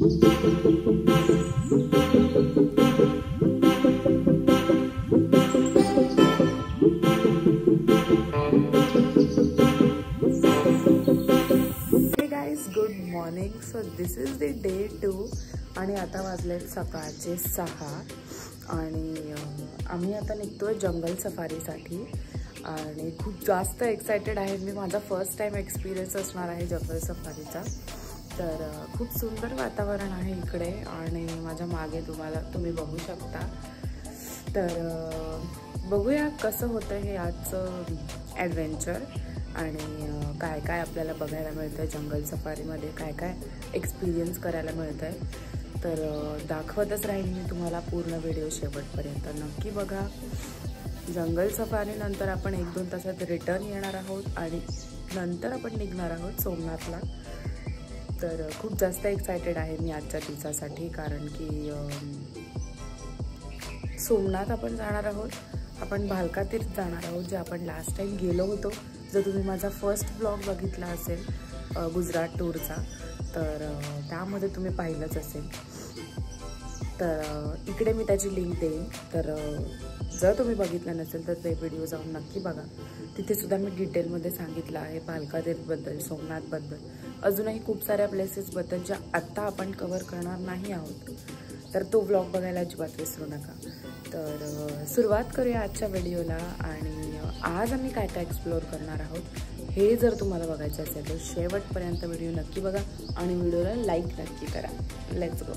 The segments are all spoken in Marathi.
Good morning. So this is the day 2 आणि आता वाजलेत सकाळचे 6 आणि आम्ही आता निघतोय जंगल सफारीसाठी आणि खूप जास्त एक्सायटेड आहे मी. माझा फर्स्ट टाइम एक्सपिरियन्स असणार आहे जंगल सफारीचा. तर खूप सुंदर वातावरण आहे इकडे आणि माझ्या मागे तुम्ही बघू शकता. तर बघूया कसं होतं हे आजचं ॲडव्हेंचर आणि काय काय आपल्याला बघायला मिळतं जंगल सफारीमध्ये, काय काय एक्सपिरियन्स करायला मिळतं आहे. तर दाखवतच राहील मी तुम्हाला पूर्ण व्हिडिओ शेवटपर्यंत. नक्की बघा. जंगल सफारीनंतर आपण 1-2 तासात रिटर्न येणार आहोत आणि नंतर आपण निघणार आहोत सोमनाथला. तर खूप जास्त एक्सायटेड आहे मी आजच्या दिवसासाठी, कारण की सोमनाथ आपण जाणार आहोत. आपण भालका तीर्थ जाणार आहोत, जे आपण लास्ट टाइम गेलो होतो. जर तुम्ही माझा फर्स्ट ब्लॉग बघितला असेल गुजरात टूरचा, तर त्यामध्ये तुम्ही पाहिलंच असेल. तर इकडे मी त्याची लिंक देईन. तर जर तुम्ही बघितलं नसेल तर ते व्हिडिओ जाऊन नक्की बघा. तिथे सुद्धा मी डिटेलमध्ये सांगितलं आहे भालका तीर्थबद्दल, सोमनाथबद्दल, अजूनही खूप साऱ्या प्लेसेसबद्दल ज्या आत्ता आपण कव्हर करणार नाही आहोत. तर तो व्लॉग बघायला अजिबात विसरू नका. तर सुरुवात करूया आजच्या व्हिडिओला. आणि आज आम्ही काय काय एक्सप्लोअर करणार आहोत हे जर तुम्हाला बघायचं असेल तर शेवटपर्यंत व्हिडिओ नक्की बघा आणि व्हिडिओला लाईक नक्की करा. Let's go.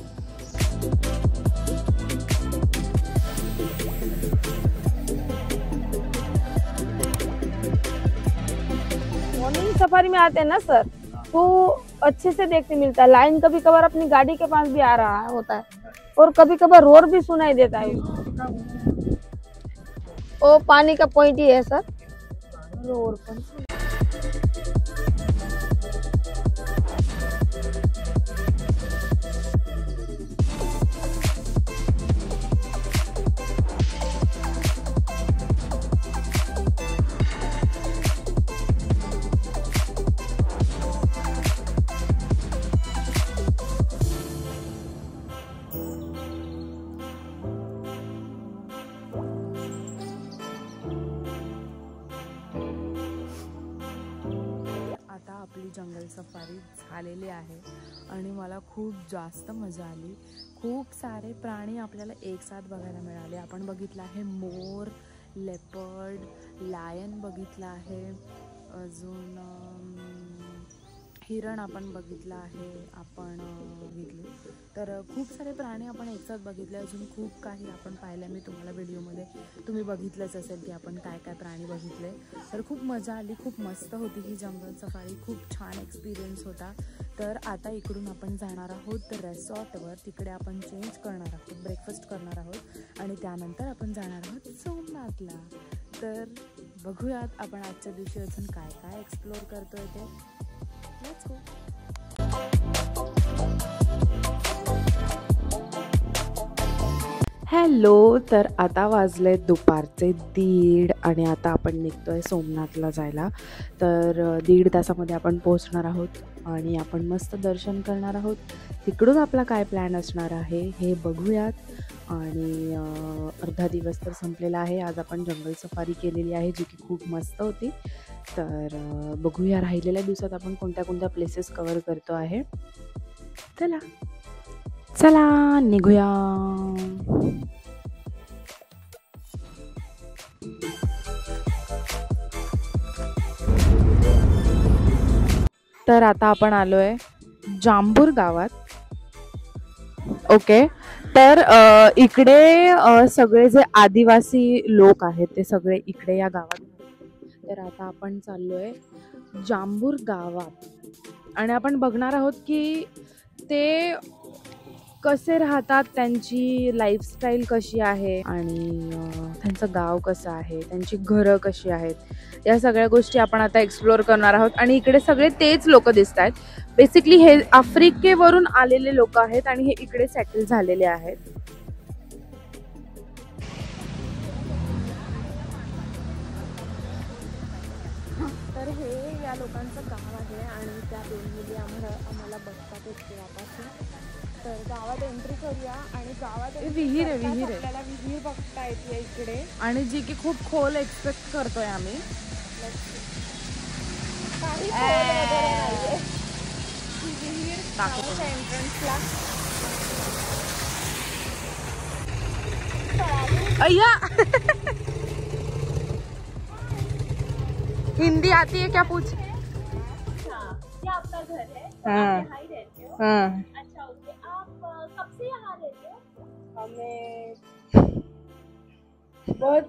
मॉर्निंग सफारी में आते हैं ना सर, तो अच्छे से देखने मिलता है. लाइन कभी कभार अपनी गाड़ी के पास भी आ रहा होता है और कभी कभार रोर भी सुनाई देता है. वो पानी का पॉइंट ही है सर. रोर पर आपली जंगल सफारी झालेली आहे आणि मला खूप जास्त मजा आली. खूप सारे प्राणी आपल्याला एक साथ बघायला मिळाले. आपण बघितलं आहे मोर, लेपर्ड, लायन बघितलं आहे, अजून हिरण आपण बघितलं आहे, आपण बघितले. तर खूप सारे प्राणी आपण एकसाथ बघितले. अजून खूप काही आपण पाहिलं. मी तुम्हाला व्हिडिओमध्ये तुम्ही बघितलंच असेल की आपण काय काय प्राणी बघितले. तर खूप मजा आली. खूप मस्त होती ही जंगल सफारी. खूप छान एक्सपिरियन्स होता. तर आता इकडून आपण जाणार आहोत रिसॉर्टवर. तिकडे आपण चेंज करणार आहोत, ब्रेकफास्ट करणार आहोत आणि त्यानंतर आपण जाणार आहोत सोमनाथला. तर बघूयात आपण आजच्या दिवशी अजून काय काय एक्सप्लोअर करतोय ते. Let's go. हॅलो. तर आता वाजले दुपारचे 1:30 आणि आता आपण निघतोय सोमनाथला जायला. तर 1.5 तासामध्ये आपण पोहोचणार आहोत आणि आपण मस्त दर्शन करणार आहोत. तिकडून आपला काय प्लॅन असणार आहे हे बघूयात. आणि अर्धा दिवस तर संपलेला आहे. आज आपण जंगल सफारी केलेली आहे, जी की खूप मस्त होती. तर बघूया राहिलेल्या दिवसात आपण कोणत्या कोणत्या प्लेसेस कव्हर करतो आहे. चला चला निघूया. तर आता आपण आलोय जांभूर गावात. ओके. तर इकडे सगळे जे आदिवासी लोक आहेत ते सगळे इकडे या गावात. तर आता आपण चाललोय जांभूर गावात आणि आपण बघणार आहोत की ते कसे राहतात, त्यांची लाईफस्टाईल कशी आहे आणि त्यांचं गाव कसं आहे, त्यांची घरं कशी आहेत, या सगळ्या गोष्टी आपण आता एक्सप्लोअर करणार आहोत. आणि इकडे सगळे तेच लोक दिसत आहेत. बेसिकली हे आफ्रिकेवरून आलेले लोक आहेत आणि हे इकडे सेटल झालेले आहेत. तर हे या लोकांचं गाव आहे आणि त्या 2 मुली आम्हाला बघतात तेव्हापासून. गावात एंट्री करूया आणि गावात विहीर आहे, विहीर आहे. आपल्याला विहीर बघता येते इकडे आणि जी की खूप खोल एक्सपेक्ट करतोय आम्ही. काही खोल वगैरे नाहीये. ही विहीर गावाच्या एंट्रन्सला अय्या हिंदी आती है क्या पूछ. ये आपका घर है, तो हाँ। आप यहाँ ही रहते हो? हाँ. अच्छा, ओके. आप कब से यहाँ रहते हो? हमें बहुत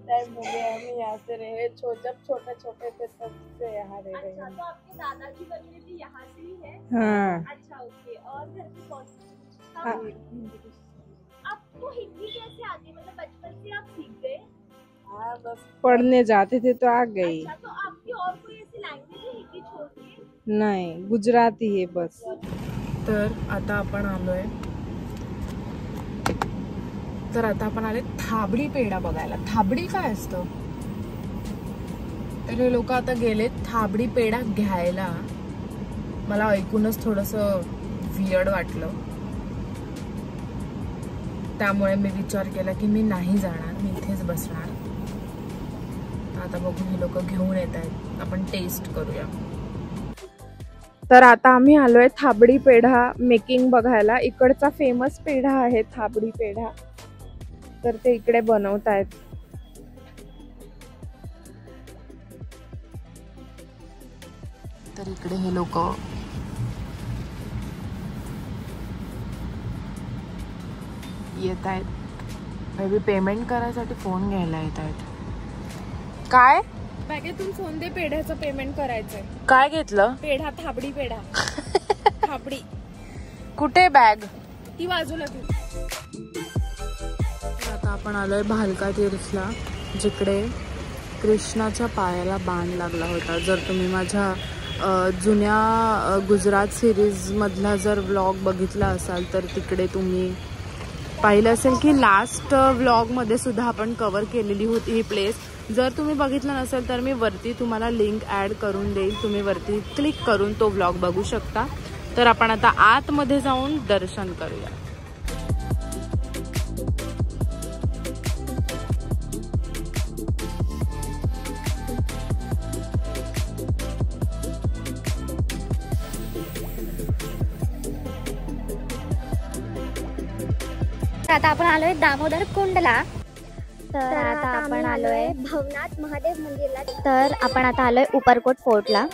टाइम हो गया हमें यहाँ से रहे. जब छोटे छोटे थे तब से यहाँ रह रहे अच्छा, हैं. तो आपके दादाजी वगैरह भी यहाँ से ही है? हाँ. अच्छा, ओके. और घर पे कौन? हाँ. आपको हिंदी कैसे आती है? मतलब बचपन से आप सीख गए? हाँ बस पढ़ने जाते थे तो आ गई. अच्छा, तो आपकी और कोई ऐसी लैंग्वेज है हिंदी छोड़ के? नाही, गुजराती है बस. तर आता आपण आलोय आले थाबडी पेढा बघायला. थाबडी काय असतं तर हे लोक आता गेले थाबडी पेढा घ्यायला. मला ऐकूनच थोडंसं वियर्ड वाटलं, त्यामुळे मी विचार केला की मी नाही जाणार, मी इथेच बसणार. आता बघू हे लोक घेऊन येत आहेत, आपण टेस्ट करूया. तर आता आम्ही आलोय थाबडी पेढा मेकिंग बघायला. इकडचा फेमस पेढा आहे थाबडी पेढा, तर ते इकडे बनवतायत. तर इकडे हे लोक येत आहेत. मे बी पेमेंट करायसाठी फोन घ्यायला येत आहेत. काय बॅगेतून फोन दे, पेढ्याचं पेमेंट करायचंय. काय घेतलं? पेढा, थाबडी पेढा. थाबडी कुठे बॅग? ती बाजूला ती. आता आपण आलोय भालका तीर्थला, जिकडे कृष्णाच्या पायाला बाण लागला होता. जर तुम्ही माझ्या जुन्या गुजरात सिरीज मधला जर व्लॉग बघितला असाल तर तिकडे तुम्ही पाहिलं असेल की लास्ट व्लॉग मध्ये सुद्धा आपण कव्हर केलेली होती ही प्लेस. जर तुम्ही बघितलं नसेल तर मी वरती तुम्हाला लिंक ऍड करून देईल, तुम्ही वरती क्लिक करून तो व्लॉग बघू शकता. तर आपण आता आतमध्ये जाऊन दर्शन करूया. आता आपण आलोय दामोदर कुंडला. तर आता आपण आलोय भवनाथ महादेव मंदिरला. तर आपण आता आलोय उपरकोट फोर्टला.